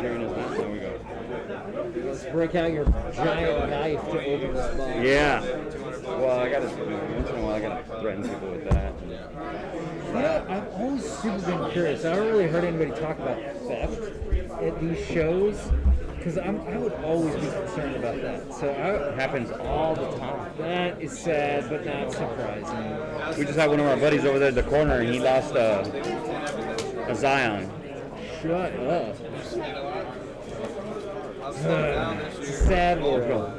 carrying his knife. There we go. Let's break out your giant knife to open this box. Yeah. Well, I gotta once in a while I gotta threaten people with that. You know, I've always super been curious. I haven't really heard anybody talk about theft at these shows because I would always be concerned about that. So It happens all the time. that is sad, but not surprising. We just had one of our buddies over there in the corner, and he lost a Zion. Shut up. It's a sad world.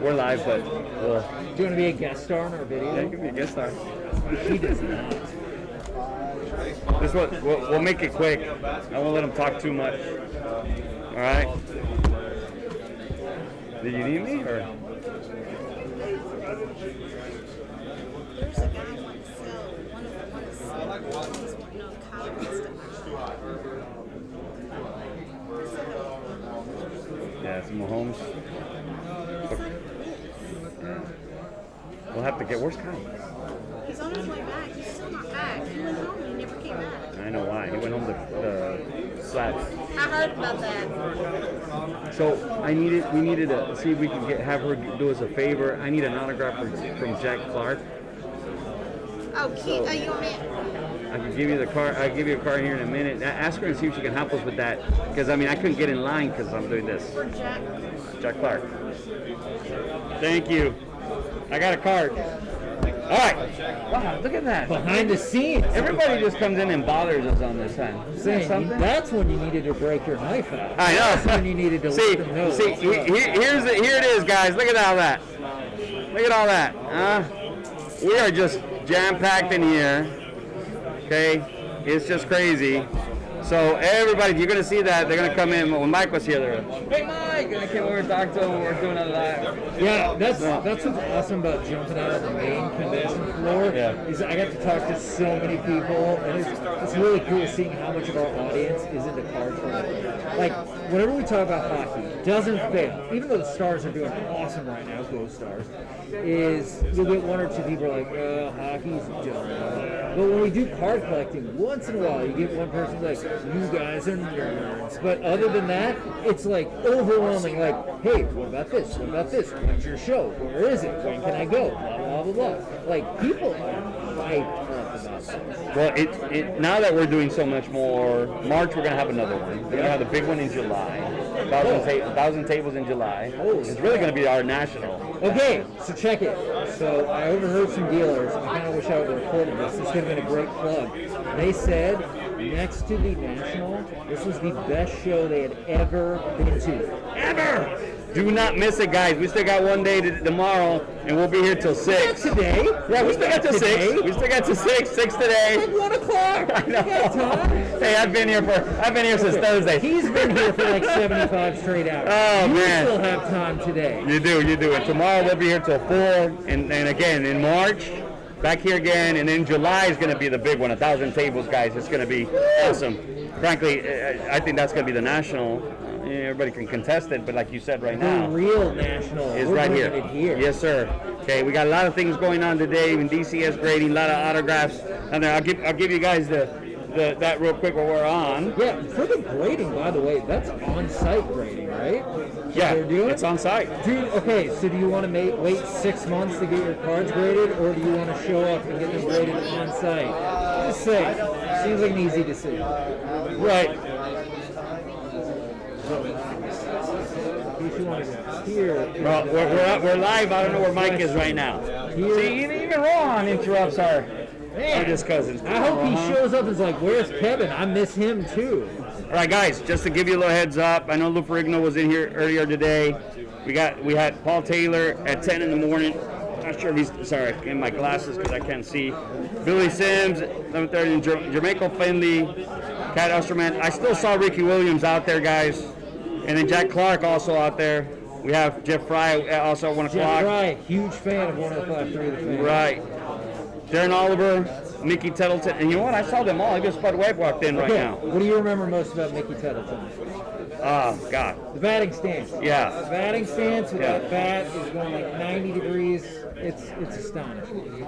We're live, but Do you want to be a guest star in our video? yeah, you can be a guest star. He does not. This one, we'll make it quick. I won't let him talk too much. All right. Did you need me or? There's a guy who wants to sell one of these comments to Yeah, some Mahomes. We'll have to get. Where's Kyle? He's on his way back. He's still not back. He went home and he never came back. I know why. He went home to slats. I heard about that. So we needed to see if we could have her do us a favor. I need an autograph from Jack Clark. Oh, you want me? I can give you the car. I'll give you a car here in a minute. Ask her and see if she can help us with that. Because I mean, I couldn't get in line because I'm doing this. For Jack. Jack Clark. Thank you. I got a card. All right. Wow, look at that. Behind the scenes. Everybody just comes in and bothers us on this time. Saying, that's when you needed to break your knife out. I know. That's when you needed to let them know. See, here it is, guys. Look at all that. Look at all that. We are just jam-packed in here. Okay? It's just crazy. So everybody, you're going to see that. They're going to come in. When Mike was here, they're like, hey, Mike. And I came over and talked to him. We're doing it live. Yeah, that's what's awesome about jumping out of the main convention floor. Yeah. Is I got to talk to so many people, and it's really cool seeing how much of our audience is into card collecting. Like, whenever we talk about hockey, doesn't fail. Even though the Stars are doing awesome right now, Go Stars, is you'll get one or two people like, oh, hockey's dumb. But when we do card collecting, once in a while you get one person like, you guys are nerds. But other than that, it's like overwhelming. Like, hey, what about this? What about this? When's your show? Where is it? When can I go? Blah blah blah blah. Like people are hyped up about this. Well, now that we're doing so much more, March we're gonna have another one. We're gonna have the big one in July. 1,000 tables in July. It's really gonna be our national. Okay, so check it. So I overheard some dealers. I kind of wish I would have recorded this. This could have been a great plug. They said next to the national, this was the best show they had ever been to. Ever! Do not miss it, guys. We still got one day tomorrow, and we'll be here till 6. Today? Yeah, we still got till 6. We still got till 6 today. It's like 1 o'clock. I know. Hey, I've been here since Thursday. He's been here for like 75 straight hours. Oh, you man. still have time today. You do. And tomorrow we'll be here till 4, and again in March, back here again, and then July is going to be the big one, 1,000 tables, guys. It's going to be awesome. Frankly, I think that's going to be the national. Everybody can contest it, but like you said right now, the real national is We're right bringing here. It here. Yes, sir. Okay, we got a lot of things going on today. Even DCS grading, a lot of autographs. And I'll give you guys that real quick while we're on. Yeah, for the grading, by the way, that's on-site grading, right? Yeah, they're doing? it's on site. Dude, okay, so do you want to wait 6 months to get your cards graded, or do you want to show up and get them graded on-site? Just say. Seems like an easy decision. Right. Well, we're live. I don't know where Mike is right now. See, even Ron interrupts our just cousins. I hope he shows up and is like, where's Kevin? I miss him too. All right, guys, just to give you a little heads up, I know Lou Ferrigno was in here earlier today. We had Paul Taylor at 10 in the morning. Not sure if he's, sorry, I in my glasses because I can't see. Billy Sims, 11:30, and Jermichael Finley, Cat Osterman. I still saw Ricky Williams out there, guys. And then Jack Clark also out there. We have Jeff Fry also at 1 o'clock. Jeff Fry, huge fan of 105.3 The Fan. Right. Darren Oliver, Mickey Tettleton. And you know what? I saw them all. I guess Bud Webb walked in right now. What do you remember most about Mickey Tettleton? Oh, God. The batting stance. Yeah. The batting stance with that bat is going like 90 degrees. It's astonishing.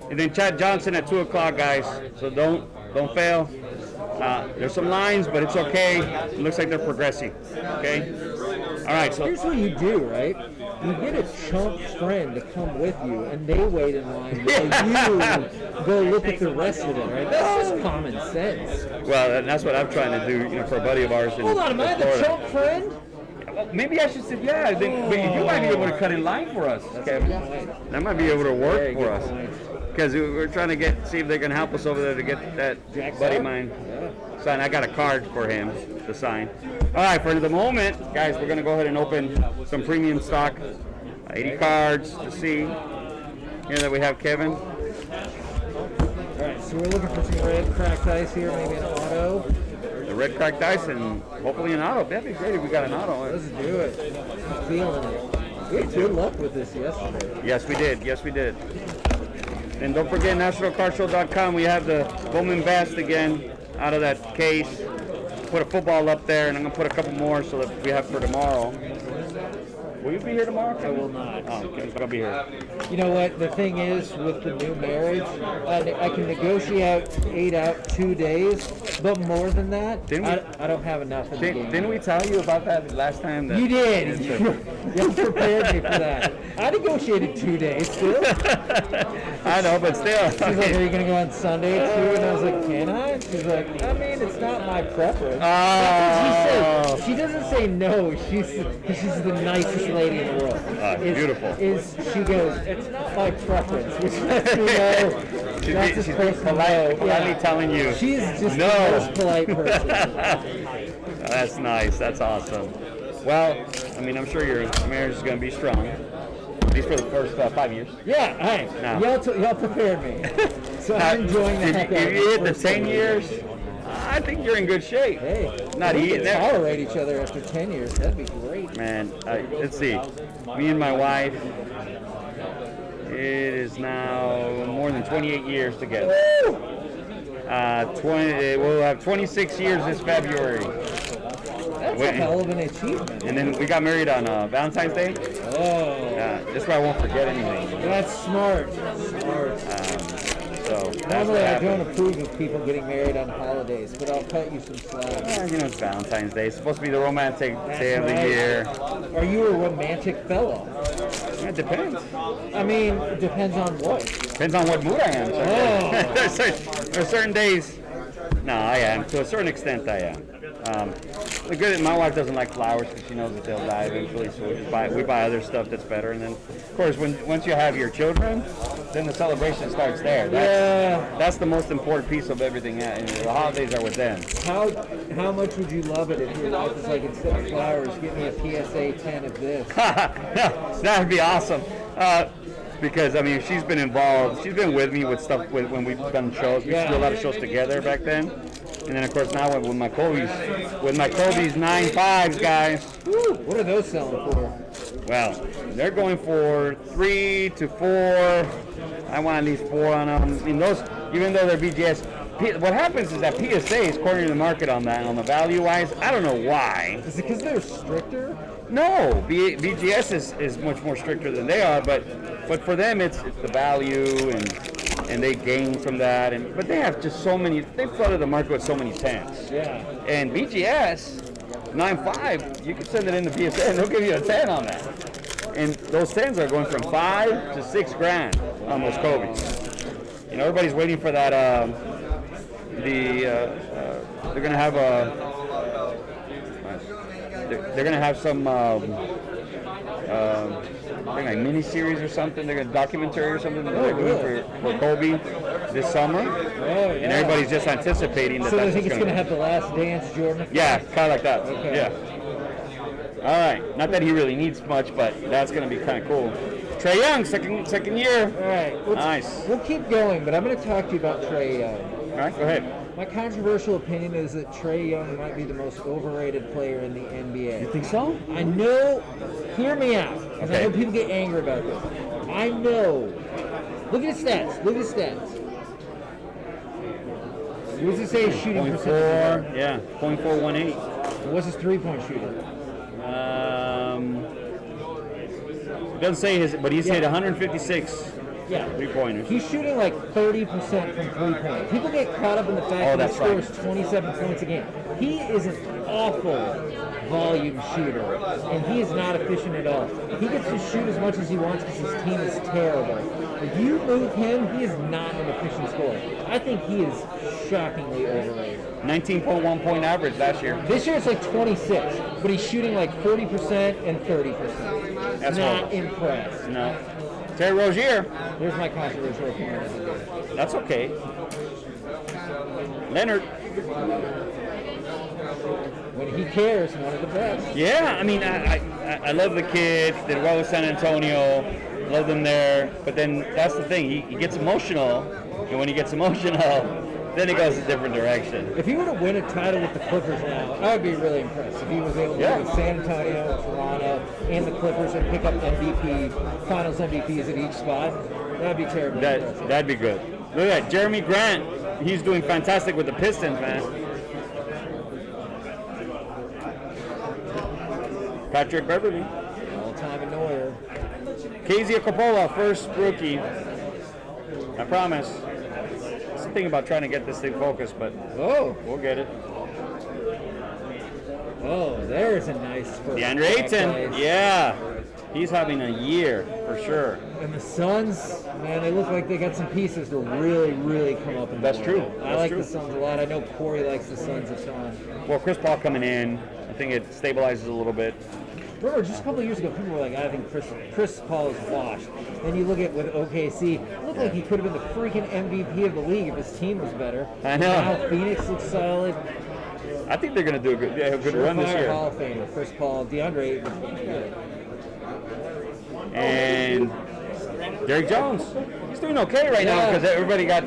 And then Chad Johnson at 2 o'clock, guys. So don't fail. There's some lines, but it's okay. It looks like they're progressing. Okay. All right. So Here's what you do, right? You get a chump friend to come with you, and they wait in line while you go look at the rest of it, right? That's just common sense. well, that's what I'm trying to do, for a buddy of ours. Hold on, am I the Florida. chump friend? Well, maybe I should say, yeah. Then, you might be able to cut in line for us, Kevin. That might be able to work Very for good us. point. Because we're trying to see if they can help us over there to get that Jack's buddy of up? mine signed. I got a card for him to sign. All right, for the moment, guys, we're going to go ahead and open some premium stock. 80 cards to see. Here that we have Kevin. All right, so we're looking for some red cracked ice here, maybe an auto. The red cracked dice and hopefully an auto. That'd be great if we got an auto. Let's do it. I'm feeling it. We had good luck with this yesterday. Yes, we did. Yes, we did. And don't forget, DallasCardShow.com. We have the Bowman Best again out of that case. Put a football up there, and I'm going to put a couple more so that we have for tomorrow. Will you be here tomorrow? I will not. Oh, okay. I'll be here. You know what? The thing is, with the new marriage, I can negotiate 2 days, but more than that, I don't have enough in the game. Didn't we tell you about that last time? You did. You prepared me for that. I negotiated 2 days still. I know, but still. She's like, "Are you gonna go on Sunday too?" And I was like, "Can I?" She's like, "I mean, it's not my preference." That's what she says. She doesn't say no. She's the nicest lady in the world. Beautiful. She goes, "It's not my preference," which lets me know that's She's a person politely telling you. She's just no. the most polite person. That's nice. That's awesome. Well, I mean, I'm sure your marriage is going to be strong. At least for the first 5 years. Yeah, hey, No. y'all prepared me. So I'm enjoying the heck out of If it. you hit the 10 years, I think you're in good shape. Hey, Not we eating could tolerate each other after 10 years. That'd be great. Man, let's see. Me and my wife, it is now more than 28 years together. We'll have 26 years this February. That's a hell of an achievement. And then we got married on Valentine's Day. Oh, This way I won't forget anything. that's smart. Smart. So that's Normally, what I don't happened. approve of people getting married on holidays, but I'll cut you some slack. It's Valentine's Day. It's supposed to be the romantic day of the right. year. Are you a romantic fellow? It depends. I mean, it depends on what. Depends on what mood I am. There's certain days. No, I am. To a certain extent, I am. The good, my wife doesn't like flowers because she knows that they'll die eventually, so we buy other stuff that's better. And then, of course, once you have your children, then the celebration starts there. That's the most important piece of everything. And the holidays are with them. How much would you love it if your wife was like, instead of flowers, give me a PSA 10 of this? That would be awesome. Because I mean, she's been involved. She's been with me with stuff when we've done shows. We used to do a lot of shows together back then. And then of course now with my Kobe's 9.5s, guys. Woo, what are those selling for? Well, they're going for 3 to 4. I want at least 4 on them. I mean, those, even though they're BGS, what happens is that PSA is cornering the market on that, on the value wise. I don't know why. Is it because they're stricter? No, BGS is much more stricter than they are, but for them it's the value and they gain from that. But they have just so many. They flooded the market with so many 10s. Yeah. And BGS 9.5, you can send it in the PSA and they'll give you a 10 on that. And those 10s are going from $5 to $6 grand on those Kobe's. Everybody's waiting for that. They're gonna have they're gonna have some like mini series or something. They're gonna documentary or something that they're doing for Kobe this summer. Oh, yeah. And everybody's just anticipating that. So that's they think it's gonna going to have the Last Dance, Jordan? Yeah, kind of like that. Okay. Yeah. All right. Not that he really needs much, but that's gonna be kind of cool. Trae Young, second year. All right. Nice. We'll keep going, but I'm going to talk to you about Trae Young. All right, go ahead. My controversial opinion is that Trae Young might be the most overrated player in the NBA. You think so? I know, hear me out, because I Okay. know people get angry about this. I know. Look at his stats. What does it say his shooting percentage? 0.4, yeah, 0.418. What's his three-point shooting? It doesn't say his, but he's hit 156 Yeah. 3-pointers. He's shooting like 30% from 3-point. People get caught up in the fact that he that's right. scores 27 points a game. He is an awful volume shooter, and he is not efficient at all. He gets to shoot as much as he wants because his team is terrible. If you move him, he is not an efficient scorer. I think he is shockingly overrated. 19.1 point average last year. This year it's like 26, but he's shooting like 40% and 30%. That's not what- impressed. No. Terry Rozier. Here's my controversial opinion. That's okay. Leonard. When he cares, one of the best. Yeah, I mean, I love the kid. Did well with San Antonio. Love them there. But then that's the thing. He gets emotional. And when he gets emotional, then he goes a different direction. If he were to win a title with the Clippers now, I would be really impressed. If he was able to Yeah. win with San Antonio, Toronto, and the Clippers and pick up MVP, finals MVPs at each spot, that'd be terrible. That'd be good. Look at that. Jeremy Grant. He's doing fantastic with the Pistons, man. Patrick Beverly. All time in order. KZ Coppola, first rookie. I promise. That's the thing about trying to get this thing focused, but Oh, we'll get it. there's a nice first. DeAndre Ayton. Yeah. He's having a year for sure. And the Suns, man, they look like they got some pieces to really, really come up. That's true. I That's like true. the Suns a lot. I know Corey likes the Suns a ton. Well, Chris Paul coming in, I think it stabilizes a little bit. Remember, just a couple of years ago, people were like, I think Chris Paul is washed. Then you look at with OKC, it looked like he could have been the freaking MVP of the league if his team was better. I know. Now Phoenix looks solid. I think they're going to do a good run this Surefire year. Hall of Famer, Chris Paul, DeAndre Ayton. And Derrick Jones, he's doing okay right now because everybody got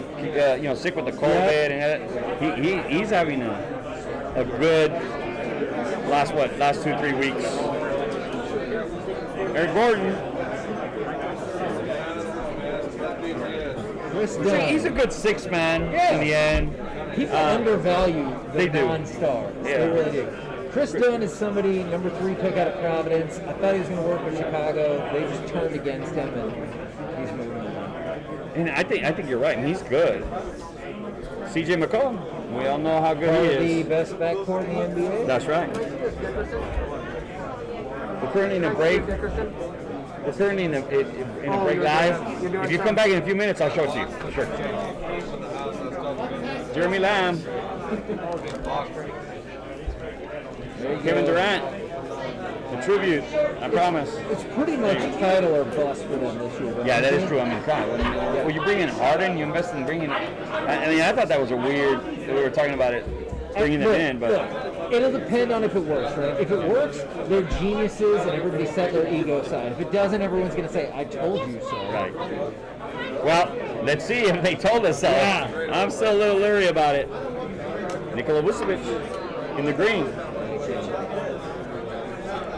sick with the COVID, and he's having a good last 2-3 weeks. Eric Gordon, Chris Dunn. he's a good 6-man in the end. People undervalue the they do. non-stars. Yeah. They really do. Chris Dunn is somebody, number 3 pick out of Providence. I thought he was going to work with Chicago. They just turned against him, and he's moving on. And I think you're right, and he's good. CJ McCollum, we all know how good he The is. best backcourt in the NBA. That's right. We're currently in a break. We're currently in a break live. If you come back in a few minutes, I'll show it to you. Sure. Jeremy Lamb. Kevin Durant. The tribute. I promise. It's pretty much title or bust for them this year. Yeah, that is true. I mean, come on. When you bring in Harden, you invest in bringing. I mean, I thought that was a weird. We were talking about it, bringing them in, but. Look, it'll depend on if it works, right? If it works, they're geniuses and everybody set their ego aside. If it doesn't, everyone's going to say, I told you so. Right. Well, let's see if they told us so. Yeah. I'm still a little leery about it. Nikola Vucevic in the green.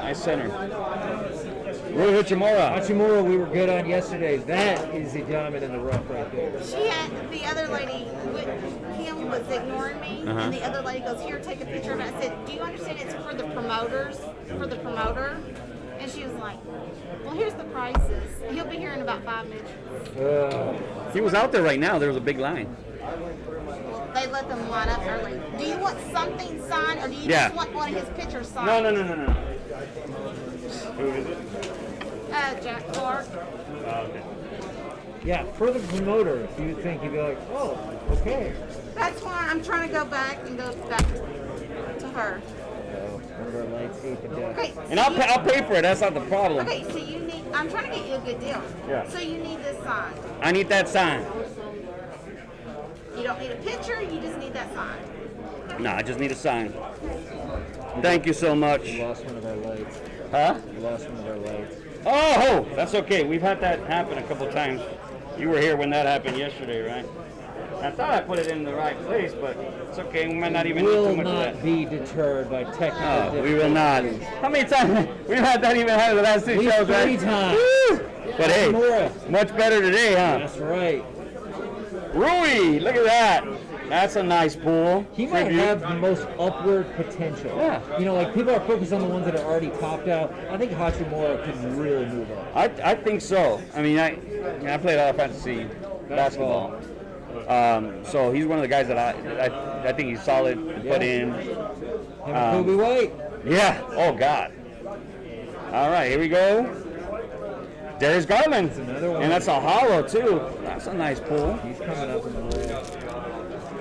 Nice center. Rui Hachimura. Hachimura, we were good on yesterday. That is a diamond in the rough right there. She had the other lady. Kim was ignoring me, and the other lady goes, "Here, take a picture of it." I said, "Do you understand it's for the promoters? For the promoter?" And she was like, "Well, here's the prices. He'll be here in about 5 minutes." He was out there right now. There was a big line. Well, they let them line up early. Do you want something signed, or do you Yeah. just want one of his pictures signed? No. Who is it? Jack Clark. Okay. Yeah, for the promoters, you would think you'd be like, oh, okay. That's why I'm trying to go back and go back to her. One of our lights ate the death. Okay. And so I'll pay for it. That's not the problem. Okay, so you need. I'm trying to get you a good deal. Yeah. So you need this sign. I need that sign. You don't need a picture. You just need that sign. No, I just need a sign. Thank you so much. We lost one of our lights. Huh? We lost one of our lights. Oh, that's okay. We've had that happen a couple times. You were here when that happened yesterday, right? I thought I put it in the right place, but it's okay. We might not even need too Will much of that. not be deterred by technical No, we will not. difficulties. How many times? We've had that even had the last 2 At least shows, right? 3 times. Woo! But hey, More. much better today, huh? That's right. Rui, look at that. That's a nice pool. He might Tribute. have the most upward potential. Yeah. You know, like people are focused on the ones that are already topped out. I think Hachimura could really move up. I think so. I mean, Yeah, I played all fantasy basketball. So he's one of the guys that I think he's solid to put in. Him and Kobe White. Yeah. Oh God. All right, here we go. Darius Garland. That's another one. And that's a hollow too. That's a nice pull. He's coming up in the roll.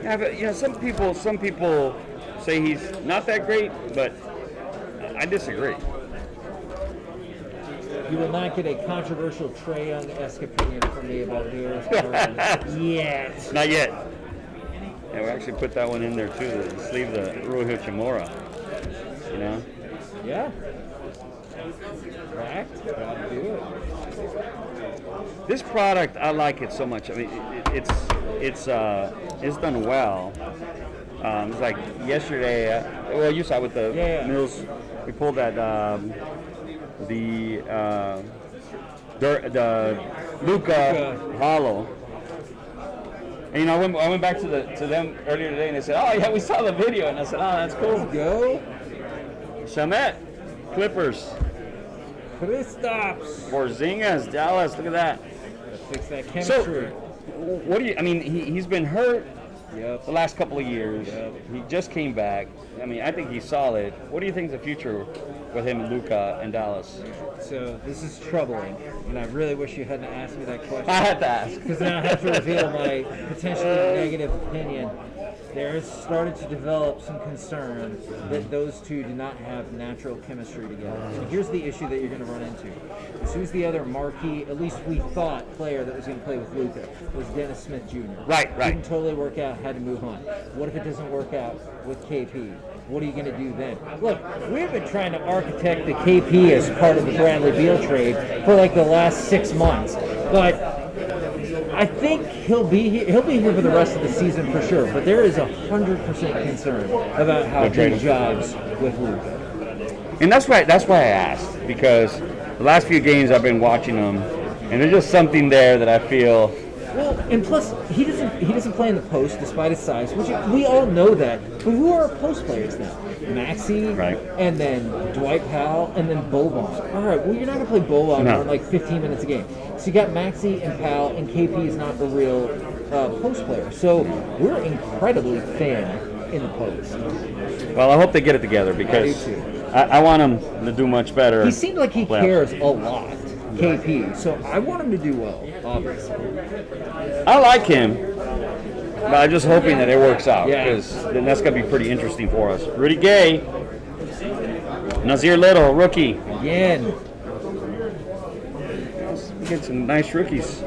Yeah, but some people say he's not that great, but I disagree. You will not get a controversial Trae Young-esque opinion from me about Darius Garland yet. Not yet. Yeah, we actually put that one in there too, to sleeve the Rui Hachimura. You know? Yeah. Correct. Gotta do it. This product, I like it so much. I mean, it's done well. It's like yesterday. Well, you saw with the Mills, we pulled that the Luka Hollow. And I went back to them earlier today, and they said, "Oh yeah, we saw the video," and I said, "Oh, that's cool." Go. Shamet, Clippers. Kristaps. Porzingis, Dallas. Look at that. Fix that chemistry. So, what do you? I mean, he's been hurt the last couple of years. He just came back. I mean, I think he's solid. What do you think is the future with him and Luka and Dallas? So this is troubling, and I really wish you hadn't asked me that question. I had to ask. Because then I have to reveal my potentially negative opinion. There has started to develop some concern that those two do not have natural chemistry together. And here's the issue that you're going to run into. So who's the other marquee, at least we thought, player that was going to play with Luka? Was Dennis Smith Jr. Right. Didn't totally work out, had to move on. What if it doesn't work out with KP? What are you going to do then? Look, we've been trying to architect the KP as part of the Bradley Beal trade for like the last 6 months. But I think he'll be here for the rest of the season for sure. But there is 100% concern about how he jives with Luka. And that's why I asked, because the last few games I've been watching them, and there's just something there that I feel. Well, and plus he doesn't play in the post despite his size, which we all know that. But who are our post players now? Maxey, right, and then Dwight Powell, and then Boban. All right, well you're not gonna play Boban for like 15 minutes a game. So you got Maxey and Powell, and KP is not a real post player. So we're incredibly thin in the post. Well, I hope they get it together, because I want him to do much better. He seemed like he cares a lot, KP. So I want him to do well, obviously. I like him, but I'm just hoping that it works out, because then that's going to be pretty interesting for us. Rudy Gay, Nazir Little, rookie. Again. We get some nice rookies.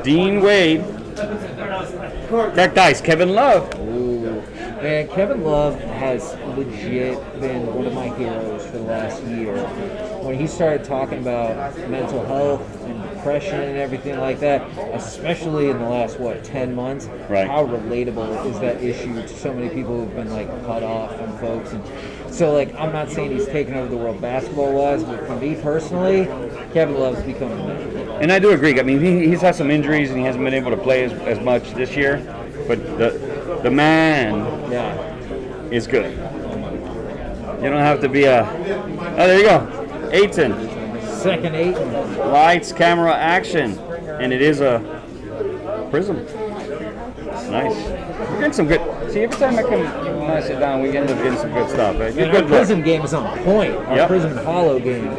Dean Wade. Crack Dice, Kevin Love. Ooh. Man, Kevin Love has legit been one of my heroes for the last year. When he started talking about mental health and depression and everything like that, especially in the last, 10 months, how relatable is that issue to so many people who've been, cut off from folks. And so, I'm not saying he's taken over the world basketball-wise, but for me personally, Kevin Love's becoming a man. And I do agree. I mean, he's had some injuries and he hasn't been able to play as much this year, but the man is good. You don't have to be a... Oh, there you go. Ayton. Second Ayton. Lights, camera, action. And it is a prism. It's nice. We're getting some good... See, every time when I sit down, we end up getting some good stuff. Right? Our prism game is on point. Our prism and hollow game.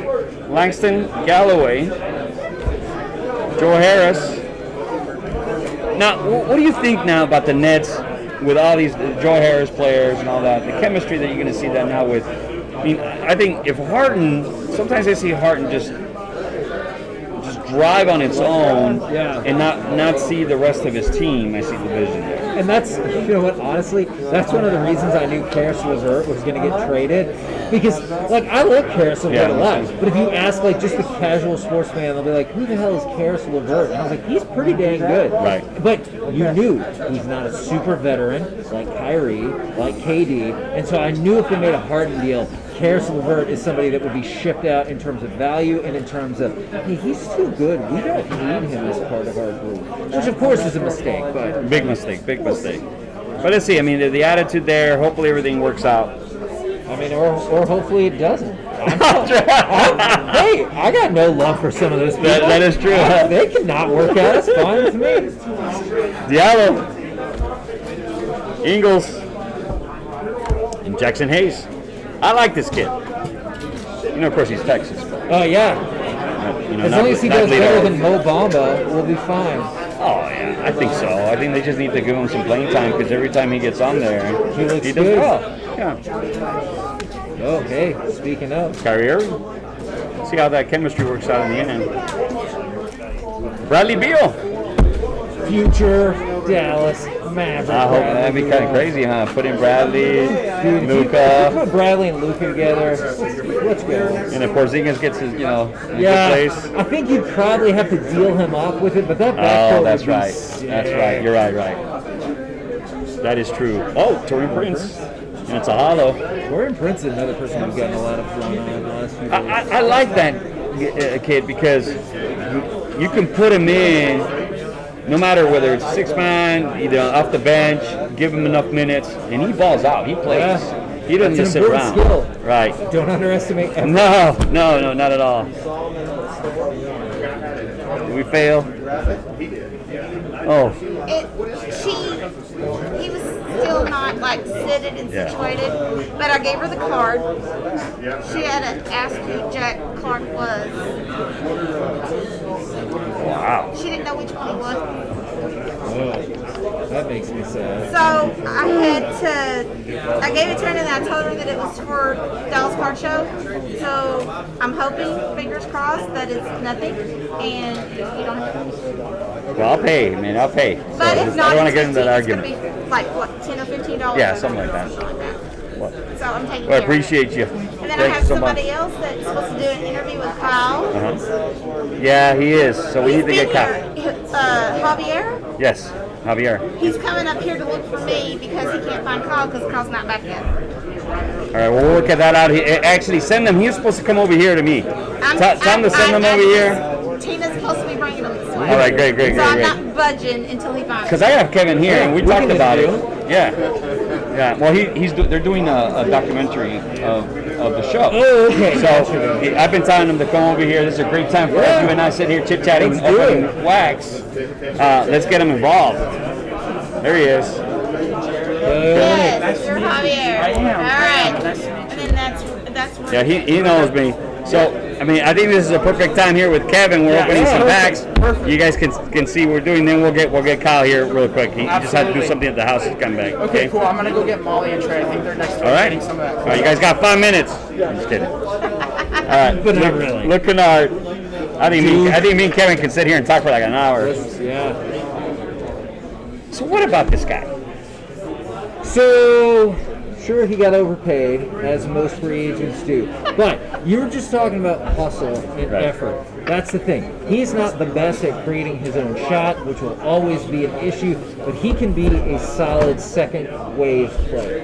Langston Galloway. Joe Harris. Now, what do you think now about the Nets with all these Joe Harris players and all that? The chemistry that you're going to see that now with... I mean, I think if Harden... Sometimes I see Harden just drive on its own and not see the rest of his team. I see the vision there. And that's, you know what, honestly, that's one of the reasons I knew Karis LeVert was going to get traded. Because, I like Karis LeVert a lot. But if you ask, just the casual sports fan, they'll be like, who the hell is Karis LeVert? And I was like, he's pretty dang good. Right. But you knew he's not a super veteran like Kyrie, like KD. And so I knew if they made a Harden deal, Karis LeVert is somebody that would be shipped out in terms of value and in terms of, hey, he's too good. We don't need him as part of our group. Which, of course, is a mistake. But big mistake. But let's see. I mean, the attitude there, hopefully everything works out. I mean, or hopefully it doesn't. Hey, I got no love for some of those people. That is true. They cannot work out. It's fine with me. Diallo, Ingles, and Jackson Hayes. I like this kid. You know, of course, he's Texas. But, Oh, yeah. As long as he does better than Mo Bamba, we'll be fine. Oh, yeah, I think so. I think they just need to give him some playing time because every time he gets on there, He looks does good. well. Yeah. Oh, hey, speaking of. Kyrie Irving. See how that chemistry works out in the end. Bradley Beal. Future Dallas Mavericks. I hope that'd be kind of crazy, huh? Put in Bradley, Dude, if you Luka, put Bradley and Luka together, let's go. and if Porzingis gets his, in a Yeah, good place. I think you'd probably have to deal him off with it, but that backcourt Oh, that's would be right. sick. That's right. You're right. That is true. Oh, Torian Prince, and it's a hollow. Warren Prince is another person who's gotten a lot of fun on the last few days. I like that kid because you can put him in no matter whether it's 6-man, either off the bench, give him enough minutes, and he balls out. He plays. Yeah. He doesn't That's just an sit important around. skill. Right. Don't underestimate effort. No, not at all. Did we fail? Oh, He was still not like seated and Yeah. situated, but I gave her the card. She had to ask who Jack Clark was. wow. She didn't know which one he was. Oh, that makes me sad. So I gave it to her and I told her that it was for Dallas Card Show. So I'm hoping, fingers crossed, that it's nothing and you don't have to. Well, I'll pay, man. I'll pay. But So if I not, don't want to it's get into that argument. It's gonna be like what, $10 or $15? Yeah, something like that. Well, so I'm taking Well, I care of it. appreciate you. And then I Thank have you so much. somebody else that's supposed to do an interview with Kyle. Yeah, he is. So we He's need to get been Kyle. here. Javier, Yes, Javier. he's coming up here to look for me because he can't find Kyle because Kyle's not back yet. All right, we'll work that out. Actually, send him. He was supposed to come over here to me. Tell him to send him over here. Tina's supposed to be bringing him this way. All right, great. So I'm not budging until he finds Because I have Kevin here, and we we talked can about it. interview Yeah. Well, they're doing a documentary of the show. Oh, okay. So I've been telling them to come over here. This is a great time for us. You and I sit here chit-chatting and Let's do opening wax. Let's get him involved. There he is. Yes, you're Javier. I am. All right. And then that's Yeah, he knows me. So, I mean, I think this is a perfect time here with Kevin. We're opening some packs. You guys can see what we're doing. Then we'll get Kyle here real quick. He just had to do something at the house. He's coming back. Okay, cool. I'm gonna go get Molly and Trey. I think they're next to All right. getting some of that. All right, you guys got 5 minutes. I'm just kidding. All right, But not really. Look, Kennard. I didn't mean Kevin can sit here and talk for like an hour. Yeah. So what about this guy? So, sure, he got overpaid, as most free agents do. But you were just talking about hustle and Right. effort. That's the thing. He's not the best at creating his own shot, which will always be an issue, but he can be a solid second wave player.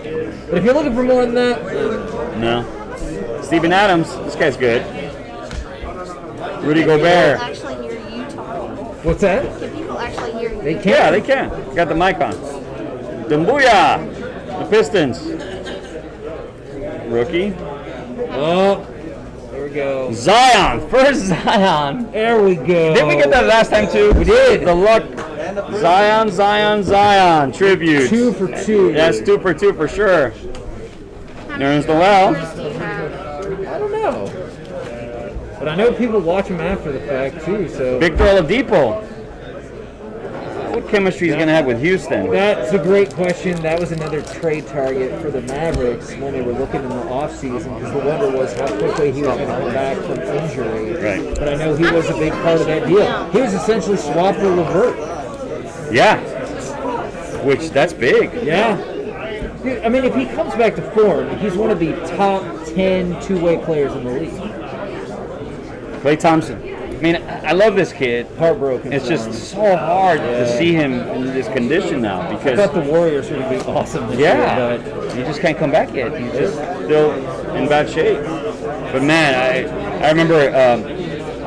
But if you're looking for more than that, No. Steven Adams. This guy's good. Rudy Can Gobert. people actually hear you talking? what's that? Can people actually hear you? They can. Yeah, they can. Got the mic on. Dumbuya. The Pistons. Rookie. Oh, there we go. Zion. First Zion. There we go. Did we get that last time too? We did. The luck. Zion. Tribute. 2 for 2. That's 2 for 2 for sure. How Nerns many Noel. viewers do you have? I don't know. But I know people watch him after the fact too, so. Victor Oladipo. What chemistry he's gonna have with Houston? That's a great question. That was another trade target for the Mavericks when they were looking in the offseason because the wonder was how quickly he was going to come back from injury. Right. But I know he was a big part of that deal. He was essentially swapped for LeVert. Yeah. Which that's big. Yeah. Dude, I mean, if he comes back to form, he's one of the top 10 two-way players in the league. Klay Thompson. I mean, I love this kid. Heartbroken. It's for just him. so hard to see him in this condition now I because thought the Warriors were going to be awesome this year, yeah, he just can't come back yet. He's just still in bad shape. But man, I remember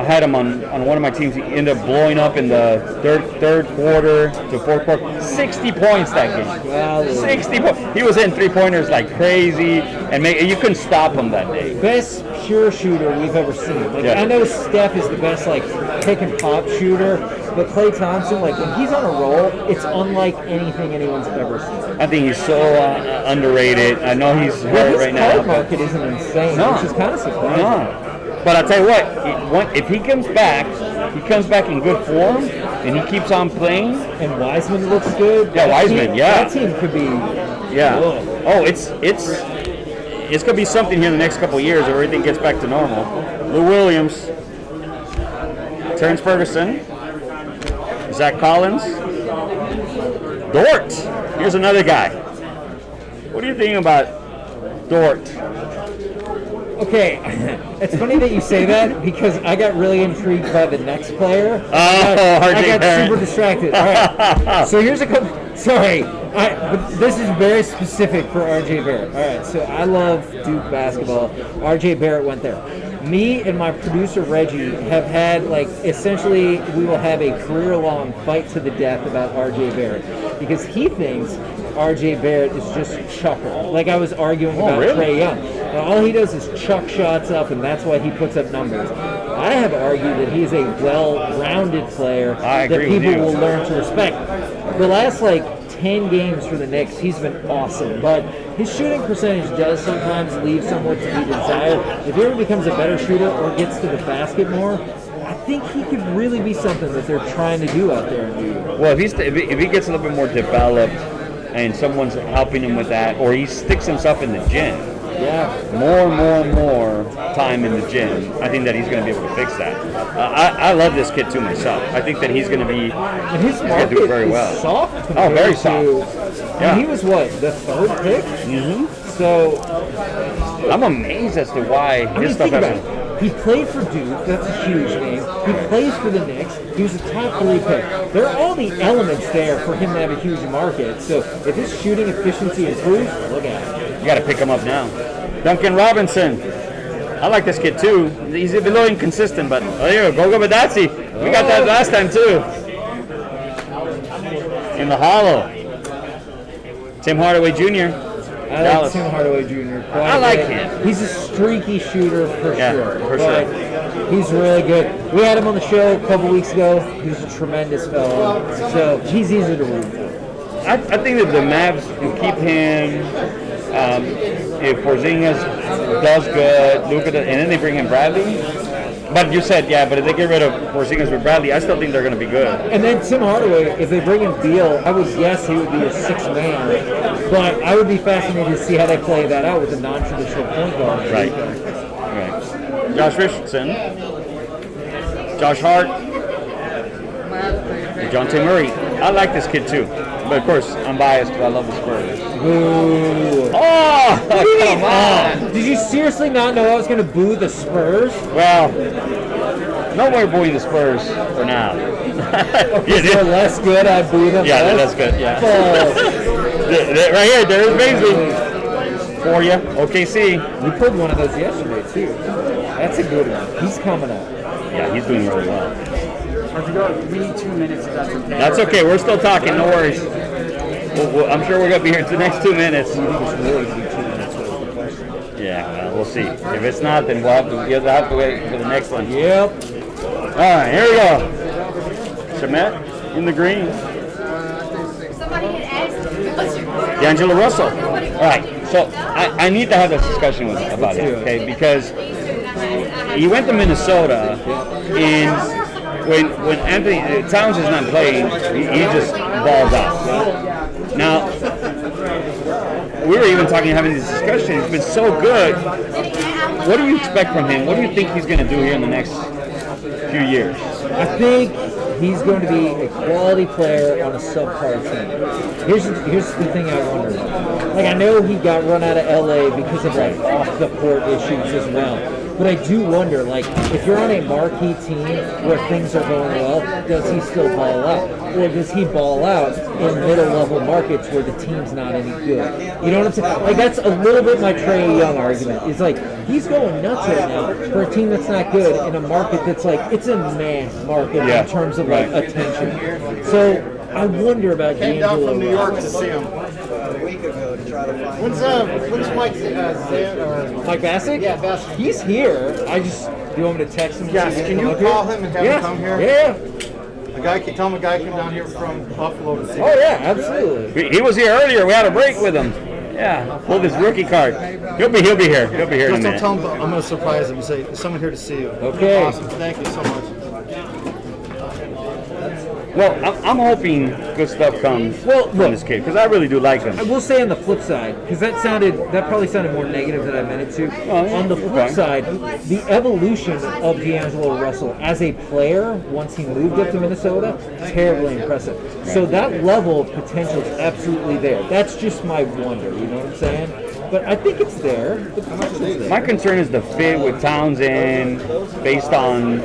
had him on one of my teams. He ended up blowing up in the third quarter to fourth quarter. 60 points that game. Wow. 60 points. He was hitting three-pointers like crazy, and you couldn't stop him that day. Best pure shooter we've ever seen. Like, Yeah. I know Steph is the best like pick and pop shooter, but Klay Thompson, like when he's on a roll, it's unlike anything anyone's ever seen. I think he's so underrated. I know he's Well, hurt his right now. card market isn't insane, No. which is kind of surprising. No. But I'll tell you what, if he comes back in good form, and he keeps on playing. And Wiseman looks good. Yeah, Wiseman, yeah. That team could be. Yeah. Whoa. Oh, it's going to be something here in the next couple of years where everything gets back to normal. Lou Williams, Terrence Ferguson, Zach Collins, Dort. Here's another guy. What do you think about Dort? Okay, it's funny that you say that because I got really intrigued by the next player. Oh, I RJ got Barrett. super distracted. All right, so here's a couple. Sorry, but this is very specific for RJ Barrett. All right, so I love Duke basketball. RJ Barrett went there. Me and my producer Reggie have had essentially we will have a career-long fight to the death about RJ Barrett because he thinks RJ Barrett is just chucker. Like I was arguing about really? Trae Young. Now, all he does is chuck shots up, and that's why he puts up numbers. I have argued that he's a well-rounded player I that agree with people you. will learn to respect. The last 10 games for the Knicks, he's been awesome, but his shooting percentage does sometimes leave somewhat to be desired. If he ever becomes a better shooter or gets to the basket more, I think he could really be something that they're trying to do out there in New York. Well, if he gets a little bit more developed and someone's helping him with that, or he sticks himself in the gym, Yeah. more time in the gym, I think that he's going to be able to fix that. I love this kid too myself. I think that he's going to be And his going market to do it very is well. soft Oh, compared very to- soft. I Yeah. mean, he was the third pick? Mm-hmm. So, I'm amazed as to why I mean, his stuff think about hasn't. it. He played for Duke. That's a huge name. He plays for the Knicks. He was a top 3 pick. There are all the elements there for him to have a huge market. So if his shooting efficiency improves, look at it. You got to pick him up now. Duncan Robinson. I like this kid too. He's a little inconsistent, but here, go Badazzi. We got that last time too. In the hollow. Tim Hardaway Jr. I like Dallas. Tim Hardaway Jr. quite I a like bit. him. He's a streaky shooter for Yeah, sure. for but sure. He's really good. We had him on the show a couple weeks ago. He's a tremendous fellow. So he's easy to root for. I think that the Mavs can keep him. If Porzingis does good, Luka, and then they bring in Bradley. But you said, but if they get rid of Porzingis with Bradley, I still think they're going to be good. And then Tim Hardaway, if they bring in Beal, I would guess he would be a 6th man. But I would be fascinated to see how they play that out with a non-traditional point guard. Right. Josh Richardson, Josh Hart, DeJounte Murray. I like this kid too. But of course, I'm biased because I love the Spurs. Boo. Oh, come on. Did you seriously not know I was going to boo the Spurs? Well, no more booing the Spurs for now. If they're less good, I boo them. Yeah, less? that's good. Yeah. Oh, Right here, there's Baisley. For you, OKC. we pulled one of those yesterday, too. That's a good one. He's coming up. Yeah, he's doing really well. We need 2 minutes if that's okay. That's okay. We're still talking. No worries. I'm sure we're gonna be here for the next 2 minutes. I think it's really going to be 2 minutes was the question. Yeah, well, we'll see. If it's not, then you'll have to wait for the next one. Yep. All right, here we go. Shamet in the green. Somebody had asked, what's your D'Angelo Russell. All right, so I need to have this discussion about him, okay? Because he went to Minnesota, and when Anthony Towns is not playing, he just balls out. Now, we were even having this discussion. He's been so good. What do you expect from him? What do you think he's going to do here in the next few years? I think he's going to be a quality player on a subpar team. Here's the thing I wonder about. I know he got run out of LA because of off the court issues as well. But I do wonder, like, if you're on a marquee team where things are going well, does he still ball out? Or does he ball out in middle-level markets where the team's not any good? You know what I'm saying? Like, that's a little bit my Trae Young argument. It's like, he's going nuts right now for a team that's not good in a market that's like, it's a man market in terms of, like, attention. So, I wonder about Came down D'Angelo from New York to Russell. see him. A week ago to try to find. When's Mike Mike Bassick? Yeah, Bassick. He's here. I just, you want me to text him? Yes, can you call him and have him come here? Yeah. Tell him a guy came down here from Buffalo to see Oh, yeah, absolutely. He was here earlier. We had a break with him. Yeah, pulled his rookie card. He'll be here. He'll be here in a Just don't minute. tell him, but I'm going to surprise him and say, there's someone here to see you. Okay. Awesome. Thank you so much. Well, I'm hoping good stuff comes from this kid because I really do like him. I will say on the flip side, because that probably sounded more negative than I meant it to. On the flip side, the evolution of D'Angelo Russell as a player once he moved up to Minnesota, terribly impressive. So that level of potential is absolutely there. That's just my wonder, you know what I'm saying? But I think it's there. The potential's there. My concern is the fit with Townsend based on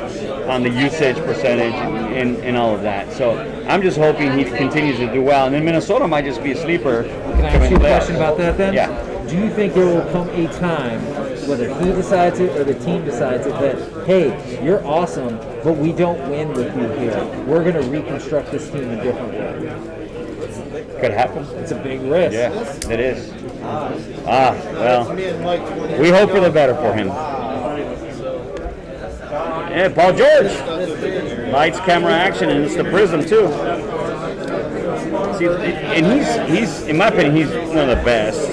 the usage percentage and all of that. So I'm just hoping he continues to do well. And then Minnesota might just be a sleeper. Can I ask you a question about that then? Yeah. Do you think there will come a time, whether he decides it or the team decides it, that, hey, you're awesome, but we don't win with you here. We're going to reconstruct this team a different way. Could happen. It's a big risk. Yeah, it is. Well, we hope for the better for him. Yeah, Paul George. Lights, camera, action, and it's the prism too. See, and he's in my opinion, he's one of the best.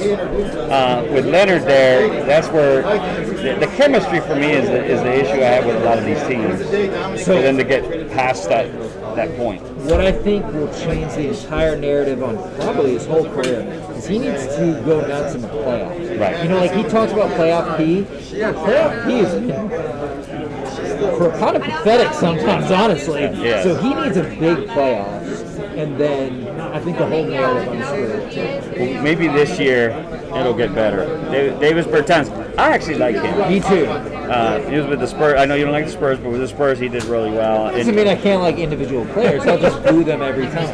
With Leonard there, that's where the chemistry for me is the issue I have with a lot of these teams. So then to get past that point. What I think will change the entire narrative on probably his whole career is he needs to go nuts in the playoffs. Right. You know, like he talks about playoff P. Yeah, playoff P is for kind of pathetic sometimes, honestly. Yeah. So he needs a big playoffs, and then I think the whole narrative unscrews. Well, maybe this year it'll get better. Davis Bertans, I actually like him. Me too. He was with the Spurs. I know you don't like the Spurs, but with the Spurs he did really well. Doesn't mean I can't like individual players. I'll just boo them every time.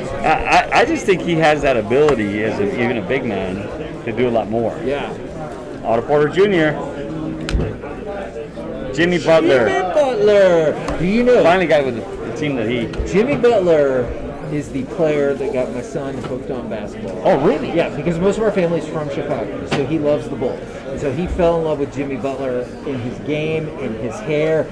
I just think he has that ability as even a big man to do a lot more. Yeah. Otto Porter Jr. Jimmy Butler. Jimmy Butler. Do you know? Finally got with the team that he. Jimmy Butler is the player that got my son hooked on basketball. Oh, really? Yeah, because most of our family's from Chicago, so he loves the Bulls. And so he fell in love with Jimmy Butler in his game, in his hair.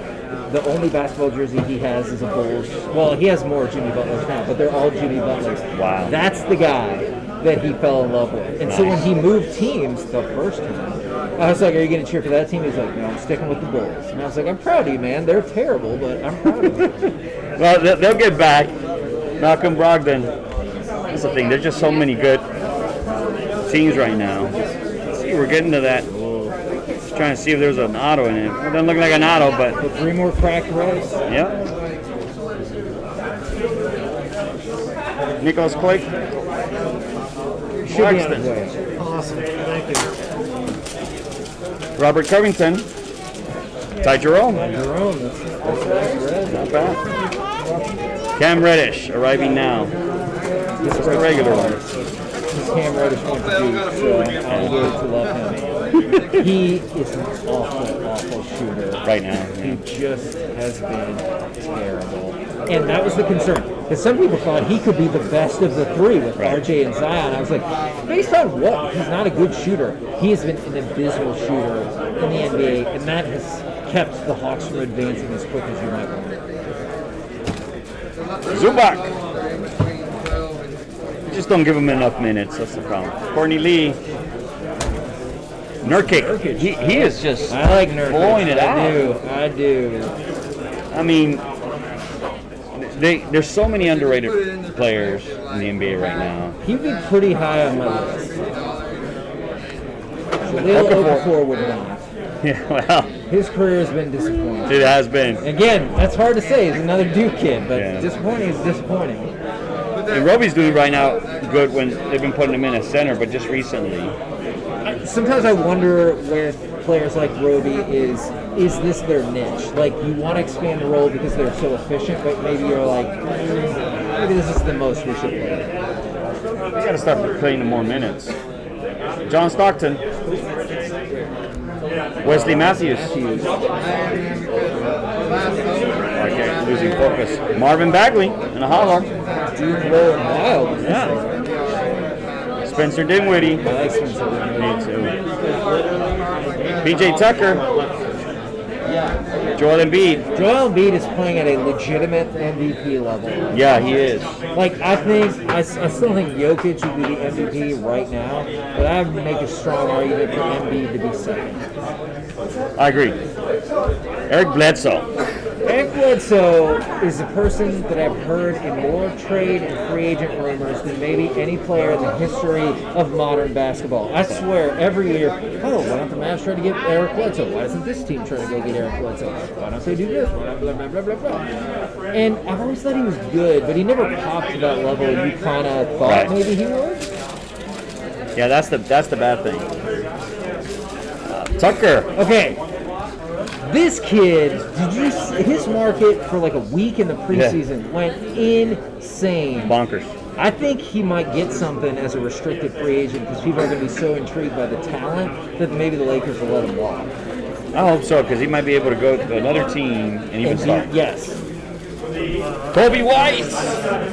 The only basketball jersey he has is a Bulls. Well, he has more Jimmy Butlers now, but they're all Jimmy Butlers. Wow. That's the guy that he fell in love with. And so when he moved teams the first time, I was like, are you going to cheer for that team? He's like, no, I'm sticking with the Bulls. And I was like, I'm proud of you, man. They're terrible, but I'm proud of you. Well, they'll get back. Malcolm Brogdon. That's the thing. There's just so many good teams right now. See, we're getting to that. Just trying to see if there's an auto in it. It doesn't look like an auto, but With 3 more cracked reds. yeah. Nicholas Quake. Should be on his way. Awesome. Thank you. Robert Covington. Ty Jerome. Jerome, that's nice red. Not bad. Cam Reddish arriving now. This is the regular one. This Cam Reddish went to Duke, so I'm going to love him. He is an awful shooter. Right now. He Yeah. just has been terrible. And that was the concern. Because some people thought he could be the best of the 3 with Right. RJ and Zion. I was like, based on what? He's not a good shooter. He has been an abysmal shooter in the NBA, and that has kept the Hawks from advancing as quick as you might want. Zubac. Just don't give him enough minutes. That's the problem. Courtney Lee. Nurkic. He is just I like Nurkic. blowing it out. I do. I mean, there's so many underrated players in the NBA right now. He'd be pretty high on my list. Lil Okafor would not. Yeah, well, His career has been disappointing. it has been. Again, that's hard to say. He's another Duke kid, but Yeah. disappointing is disappointing. And Roby's doing right now good when they've been putting him in as center, but just recently. Sometimes I wonder with players like Roby is this their niche? Like, you want to expand the role because they're so efficient, but maybe you're like, maybe this is the most we should play. We got to start playing them more minutes. John Stockton. Wesley Matthews. Okay, losing focus. Marvin Bagley in a holler. Dude, low and wild. Yeah. Spencer Dinwiddie. I like Spencer. Me too. PJ Tucker. Joel Embiid. Joel Embiid is playing at a legitimate MVP level. Yeah, he is. Like, I still think Jokic would be the MVP right now, but I would make a strong argument for Embiid to be second. I agree. Eric Bledsoe. Eric Bledsoe is a person that I've heard in more trade and free agent rumors than maybe any player in the history of modern basketball. I swear, every year, oh, why don't the Mavs try to get Eric Bledsoe? Why doesn't this team try to go get Eric Bledsoe? Why don't they do this? Why not blah, blah, blah, blah, blah. And I've always thought he was good, but he never popped to that level you kind of thought Right. maybe he would. Yeah, that's the bad thing. Tucker. Okay. This kid, did you see his market for like a week in the preseason went insane. Bonkers. I think he might get something as a restricted free agent because people are going to be so intrigued by the talent that maybe the Lakers will let him walk. I hope so, because he might be able to go to another team and even start. Yes. Kobe White.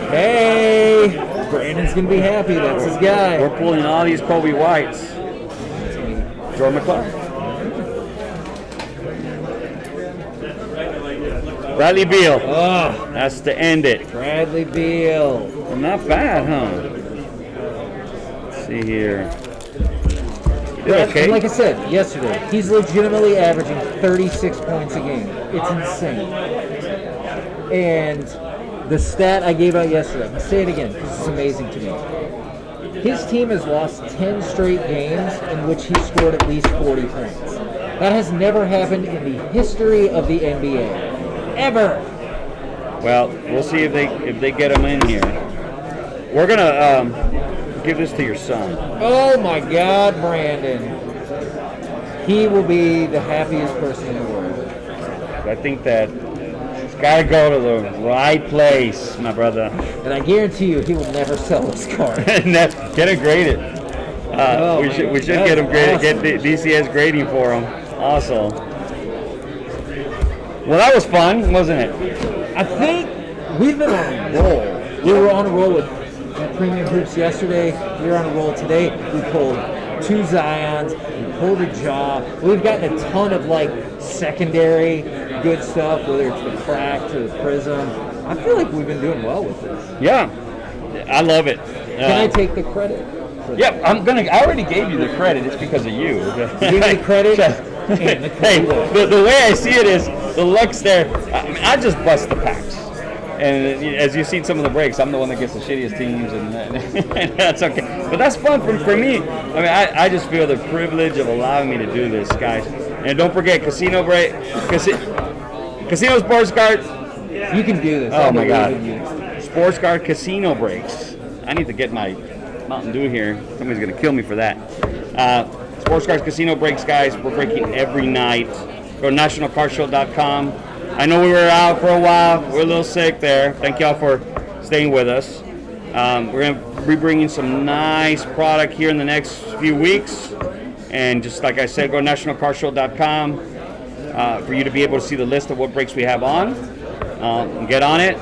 Hey, Brandon's going to be happy. That's his guy. We're pulling all these Kobe Whites. Jordan McClure. Bradley Beal. Oh, That's to end it. Bradley Beal. Well, not bad, huh? Let's see here. He did okay. Like I said yesterday, he's legitimately averaging 36 points a game. It's insane. And the stat I gave out yesterday, I'm going to say it again because it's amazing to me. His team has lost 10 straight games in which he scored at least 40 points. That has never happened in the history of the NBA. Ever. Well, we'll see if they get him in here. We're gonna give this to your son. Oh my God, Brandon. He will be the happiest person in the world. I think that it's got to go to the right place, my brother. And I guarantee you, he will never sell this car. Get him graded. We should get him graded. Awesome. Get DCS grading for him. Also. Well, that was fun, wasn't it? I think we've been on a roll. We were on a roll with Premium Hoops yesterday. We were on a roll today. We pulled 2 Zions. We pulled a Ja. We've gotten a ton of like secondary good stuff, whether it's the crack to the prism. I feel like we've been doing well with this. Yeah, I love it. Can I take the credit? Yeah, I already gave you the credit. It's because of you. Give me the credit. Hey, the way I see it is the looks there. I just bust the packs, and as you've seen some of the breaks, I'm the one that gets the shittiest teams, and that's okay. But that's fun for me. I mean, I just feel the privilege of allowing me to do this, guys. And don't forget, Casino Sports Card. You can do this. Oh my God, Sports Card Casino breaks. I need to get my Mountain Dew here. Somebody's gonna kill me for that. Sports Cards Casino breaks, guys. We're breaking every night. Go to DallasCardShow.com. I know we were out for a while. We're a little sick there. Thank y'all for staying with us. We're going to be bringing some nice product here in the next few weeks. And just like I said, go to DallasCardShow.com for you to be able to see the list of what breaks we have on. Get on it.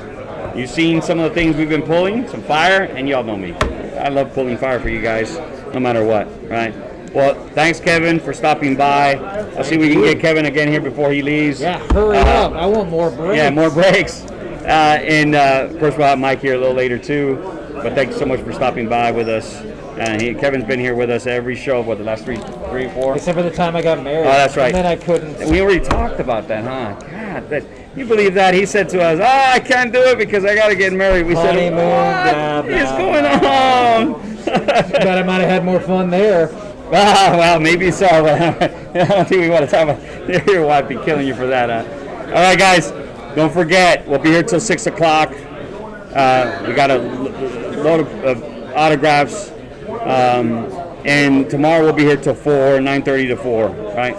You've seen some of the things we've been pulling, some fire, and y'all know me. I love pulling fire for you guys, no matter what, right? Well, thanks, Kevin, for stopping by. I'll see if we can get Kevin again here before he leaves. Yeah, hurry up. I want more breaks. Yeah, more breaks. And, of course, we'll have Mike here a little later, too. But thanks so much for stopping by with us. Kevin's been here with us every show, the last three or four? Except for the time I got married. Oh, that's right. And then I couldn't. We already talked about that, huh? God, you believe that? He said to us, I can't do it because I got to get married. We said, what is going on? But I might have had more fun there. Well, maybe so, but I don't think we want to talk about your wife be killing you for that. All right, guys, don't forget, we'll be here till 6 o'clock. We got a load of autographs, and tomorrow we'll be here till 9:30 to 4, right?